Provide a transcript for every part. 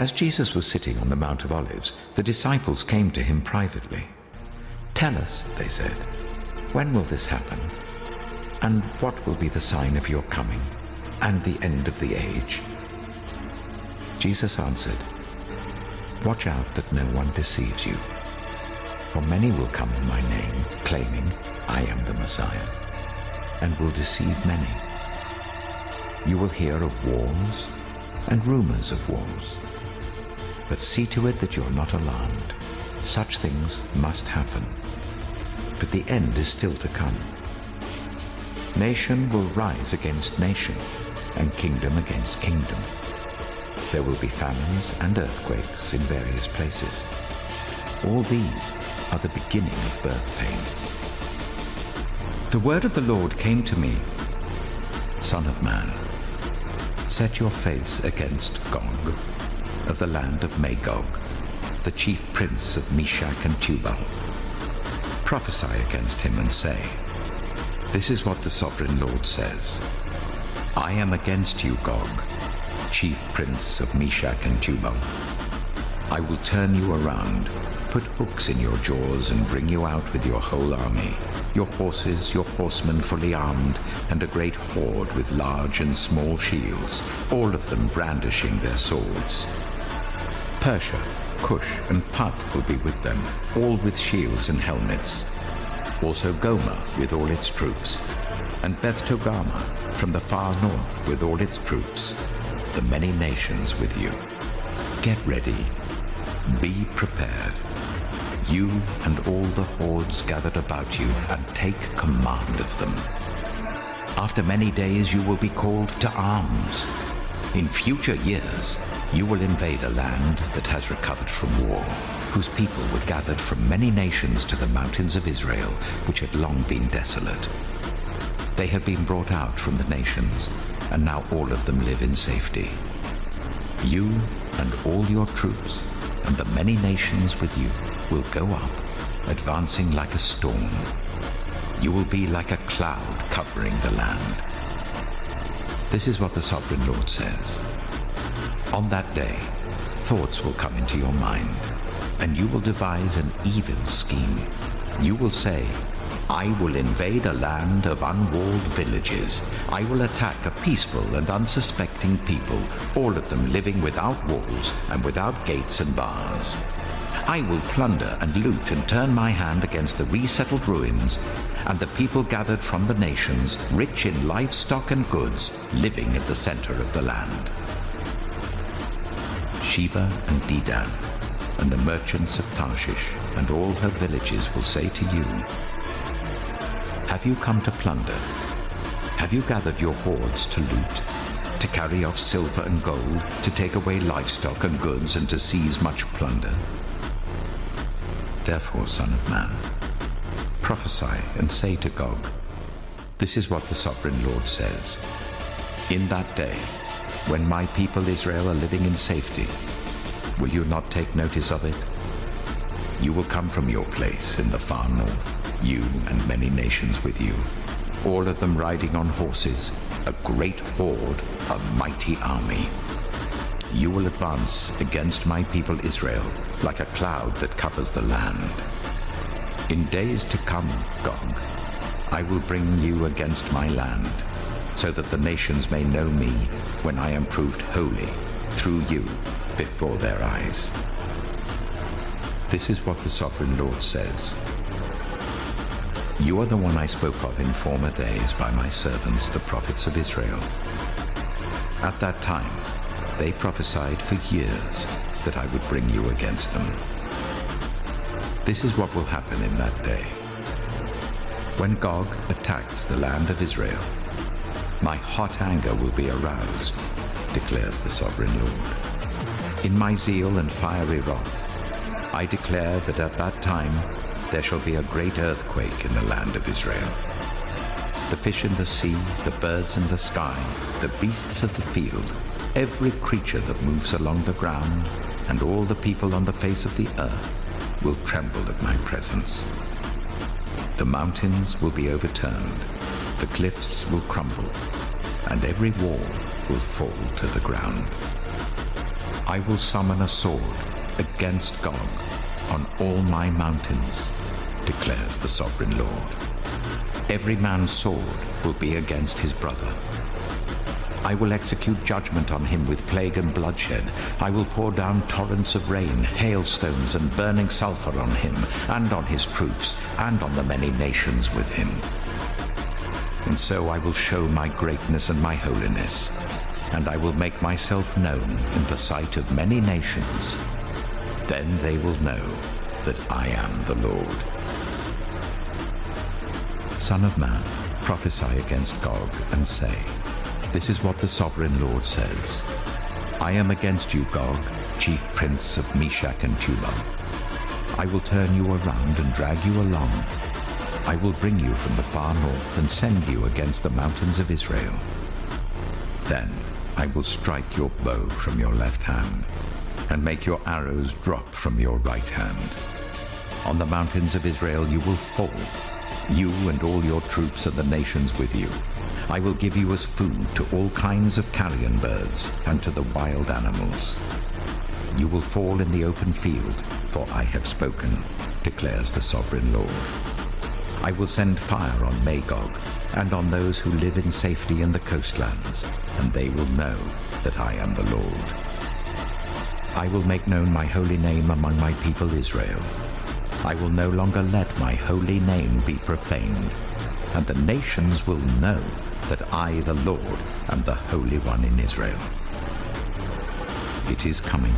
As Jesus was sitting on the Mount of Olives, the disciples came to him privately. "Tell us," they said, "when will this happen? And what will be the sign of your coming and the end of the age?" Jesus answered, "Watch out that no one deceives you. For many will come in my name, claiming, 'I am the Messiah,' and will deceive many. You will hear of wars and rumors of wars. But see to it that you are not alarmed. Such things must happen, but the end is still to come. Nation will rise against nation, and kingdom against kingdom. There will be famines and earthquakes in various places. All these are the beginning of birth pains." The word of the Lord came to me, "Son of man, set your face against Gog, of the land of Magog, the chief prince of Meshach and Tubal. Prophesy against him and say, 'This is what the sovereign Lord says. I am against you, Gog, chief prince of Meshach and Tubal. I will turn you around, put hooks in your jaws, and bring you out with your whole army, your horses, your horsemen fully armed, and a great horde with large and small shields, all of them brandishing their swords. Persia, Cush, and Put will be with them, all with shields and helmets. Also Gomer with all its troops, and Beth Togarmah from the far north with all its troops, the many nations with you. Get ready, be prepared, you and all the hordes gathered about you, and take command of them. After many days you will be called to arms. In future years you will invade a land that has recovered from war, whose people were gathered from many nations to the mountains of Israel, which had long been desolate. They had been brought out from the nations, and now all of them live in safety. You and all your troops and the many nations with you will go up, advancing like a storm. You will be like a cloud covering the land. This is what the sovereign Lord says. On that day, thoughts will come into your mind, and you will devise an evil scheme. You will say, 'I will invade a land of unwalled villages. I will attack a peaceful and unsuspecting people, all of them living without walls and without gates and bars. I will plunder and loot and turn my hand against the resettled ruins and the people gathered from the nations, rich in livestock and goods, living at the center of the land. Sheba and Dedan and the merchants of Tarshish and all her villages will say to you, "Have you come to plunder? Have you gathered your hordes to loot, to carry off silver and gold, to take away livestock and goods, and to seize much plunder?" Therefore, Son of Man, prophesy and say to Gog, "This is what the sovereign Lord says. In that day, when my people Israel are living in safety, will you not take notice of it? You will come from your place in the far north, you and many nations with you, all of them riding on horses, a great horde, a mighty army. You will advance against my people Israel like a cloud that covers the land. In days to come, Gog, I will bring you against my land, so that the nations may know me when I am proved holy through you before their eyes." This is what the sovereign Lord says. You are the one I spoke of in former days by my servants, the prophets of Israel. At that time, they prophesied for years that I would bring you against them. This is what will happen in that day. When Gog attacks the land of Israel, my hot anger will be aroused, declares the sovereign Lord. In my zeal and fiery wrath, I declare that at that time there shall be a great earthquake in the land of Israel. The fish in the sea, the birds in the sky, the beasts of the field, every creature that moves along the ground, and all the people on the face of the earth will tremble at my presence. The mountains will be overturned, the cliffs will crumble, and every wall will fall to the ground. I will summon a sword against Gog on all my mountains, declares the sovereign Lord. Every man's sword will be against his brother. I will execute judgment on him with plague and bloodshed. I will pour down torrents of rain, hailstones, and burning sulfur on him, and on his troops, and on the many nations with him. And so I will show my greatness and my holiness, and I will make myself known in the sight of many nations. Then they will know that I am the Lord. Son of man, prophesy against Gog and say, this is what the sovereign Lord says. I am against you, Gog, chief prince of Meshach and Tubal. I will turn you around and drag you along. I will bring you from the far north and send you against the mountains of Israel. Then I will strike your bow from your left hand and make your arrows drop from your right hand. On the mountains of Israel you will fall, you and all your troops and the nations with you. I will give you as food to all kinds of carrion birds and to the wild animals. You will fall in the open field, for I have spoken, declares the sovereign Lord. I will send fire on Magog and on those who live in safety in the coastlands, and they will know that I am the Lord. I will make known my holy name among my people Israel. I will no longer let my holy name be profaned, and the nations will know that I, the Lord, am the Holy One in Israel. It is coming.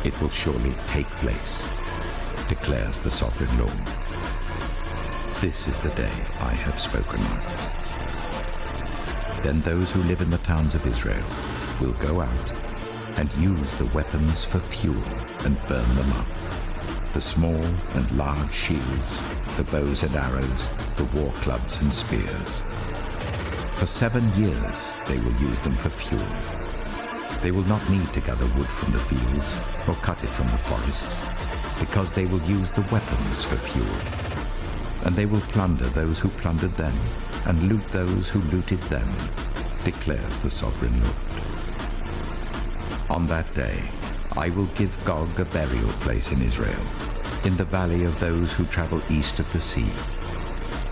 It will surely take place, declares the sovereign Lord. This is the day I have spoken of. Then those who live in the towns of Israel will go out and use the weapons for fuel and burn them up, the small and large shields, the bows and arrows, the war clubs and spears. For 7 years they will use them for fuel. They will not need to gather wood from the fields or cut it from the forests, because they will use the weapons for fuel. And they will plunder those who plundered them and loot those who looted them, declares the sovereign Lord. On that day I will give Gog a burial place in Israel, in the valley of those who travel east of the sea.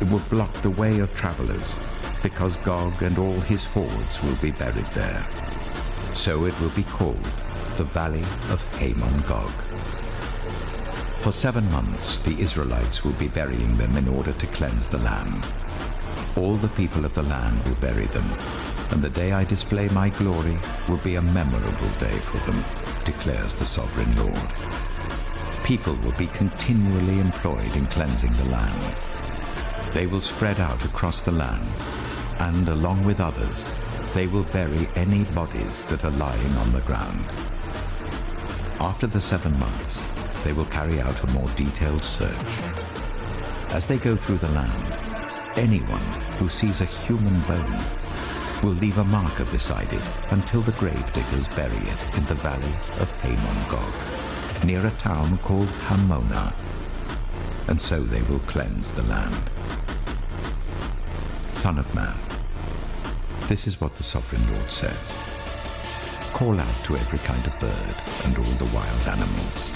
It will block the way of travelers, because Gog and all his hordes will be buried there. So it will be called the Valley of Hamon Gog. For 7 months the Israelites will be burying them in order to cleanse the land. All the people of the land will bury them, and the day I display my glory will be a memorable day for them, declares the sovereign Lord. People will be continually employed in cleansing the land. They will spread out across the land, and along with others, they will bury any bodies that are lying on the ground. After the 7 months, they will carry out a more detailed search. As they go through the land, anyone who sees a human bone will leave a marker beside it until the gravediggers bury it in the valley of Hamon Gog, near a town called Hamonah, and so they will cleanse the land. Son of man, this is what the sovereign Lord says. Call out to every kind of bird and all the wild animals.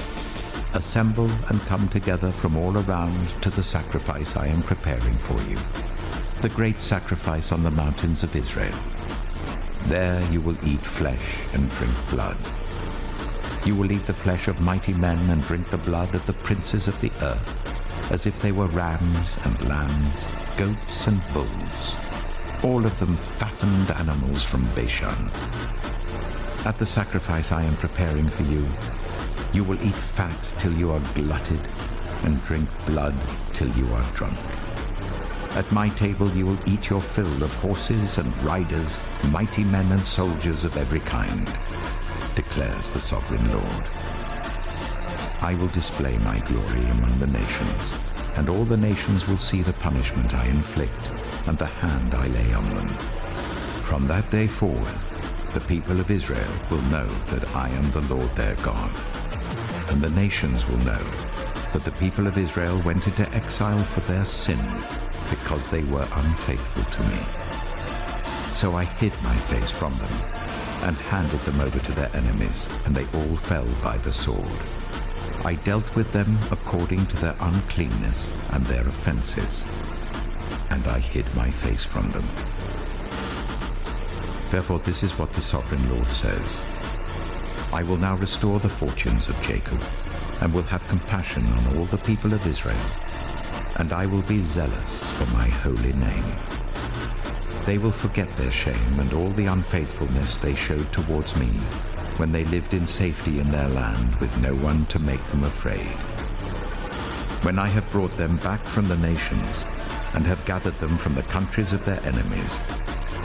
Assemble and come together from all around to the sacrifice I am preparing for you, the great sacrifice on the mountains of Israel. There you will eat flesh and drink blood. You will eat the flesh of mighty men and drink the blood of the princes of the earth, as if they were rams and lambs, goats and bulls, all of them fattened animals from Bashan. At the sacrifice I am preparing for you, you will eat fat till you are glutted, and drink blood till you are drunk. At my table you will eat your fill of horses and riders, mighty men and soldiers of every kind, declares the sovereign Lord. I will display my glory among the nations, and all the nations will see the punishment I inflict and the hand I lay on them. From that day forward, the people of Israel will know that I am the Lord their God, and the nations will know that the people of Israel went into exile for their sin, because they were unfaithful to me. So I hid my face from them, and handed them over to their enemies, and they all fell by the sword. I dealt with them according to their uncleanness and their offenses, and I hid my face from them. Therefore this is what the Sovereign Lord says. I will now restore the fortunes of Jacob, and will have compassion on all the people of Israel, and I will be zealous for my holy name. They will forget their shame and all the unfaithfulness they showed towards me when they lived in safety in their land with no one to make them afraid. When I have brought them back from the nations and have gathered them from the countries of their enemies,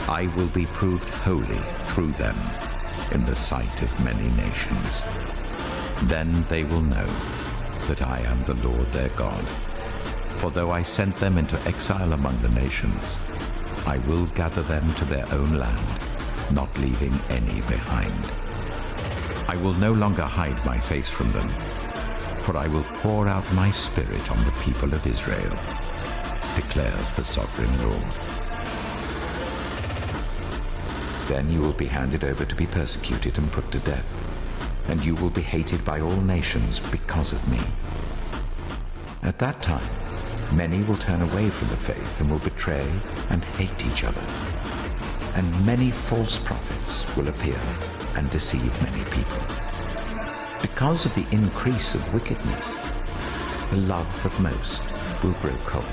I will be proved holy through them in the sight of many nations. Then they will know that I am the Lord their God. For though I sent them into exile among the nations, I will gather them to their own land, not leaving any behind. I will no longer hide my face from them, for I will pour out my spirit on the people of Israel, declares the Sovereign Lord. Then you will be handed over to be persecuted and put to death, and you will be hated by all nations because of me. At that time, many will turn away from the faith and will betray and hate each other. And many false prophets will appear and deceive many people. Because of the increase of wickedness, the love of most will grow cold.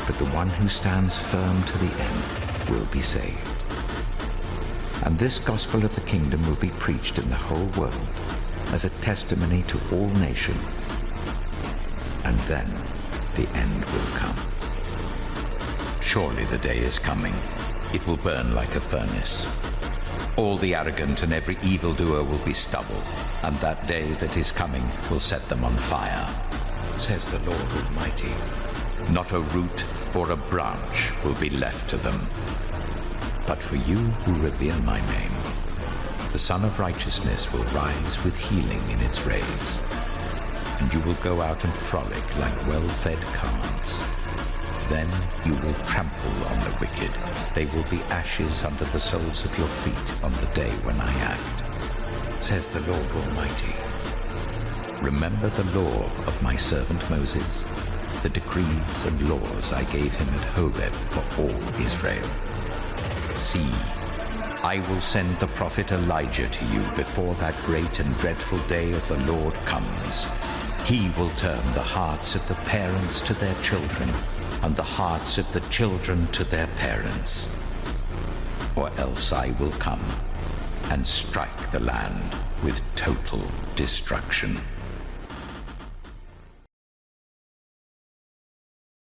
But the one who stands firm to the end will be saved. And this gospel of the kingdom will be preached in the whole world as a testimony to all nations. And then the end will come. Surely the day is coming. It will burn like a furnace. All the arrogant and every evildoer will be stubble, and that day that is coming will set them on fire, says the Lord Almighty. Not a root or a branch will be left to them. But for you who revere my name, the Sun of Righteousness will rise with healing in its rays, and you will go out and frolic like well-fed calves. Then you will trample on the wicked. They will be ashes under the soles of your feet on the day when I act, says the Lord Almighty. Remember the law of my servant Moses, the decrees and laws I gave him at Horeb for all Israel. See, I will send the prophet Elijah to you before that great and dreadful day of the Lord comes. He will turn the hearts of the parents to their children, and the hearts of the children to their parents. Or else I will come and strike the land with total destruction.